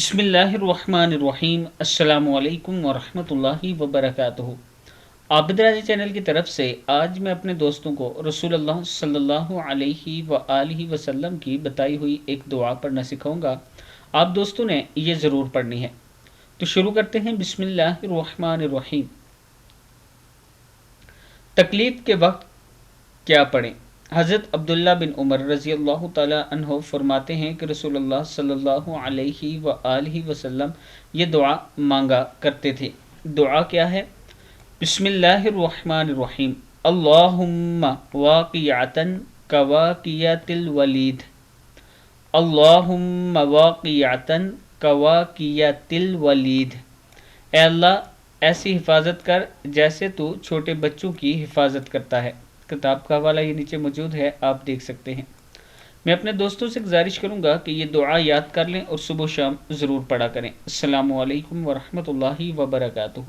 بسم اللہ الرحمن الرحیم السلام علیکم ورحمۃ اللہ وبرکاتہ۔ عابد راضی چینل کی طرف سے آج میں اپنے دوستوں کو رسول اللہ صلی اللہ علیہ وآلہ وسلم کی بتائی ہوئی ایک دعا پڑھنا سکھاؤں گا۔ آپ دوستوں نے یہ ضرور پڑھنی ہے۔ تو شروع کرتے ہیں۔ بسم اللہ الرحمن الرحیم۔ تکلیف کے وقت کیا پڑھیں؟ حضرت عبداللہ بن عمر رضی اللہ تعالی عنہ فرماتے ہیں کہ رسول اللہ صلی اللہ علیہ وآلہ وسلم یہ دعا مانگا کرتے تھے۔ دعا کیا ہے؟ بسم اللہ الرحمن الرحیم۔ اللہم واقعتاً کواقعۃ الولید، اللہم واقعتاً کواقعۃ الولید۔ اے اللہ ایسی حفاظت کر جیسے تو چھوٹے بچوں کی حفاظت کرتا ہے۔ کتاب کا حوالہ یہ نیچے موجود ہے، آپ دیکھ سکتے ہیں۔ میں اپنے دوستوں سے گزارش کروں گا کہ یہ دعا یاد کر لیں اور صبح و شام ضرور پڑھا کریں۔ السلام علیکم ورحمۃ اللہ وبرکاتہ۔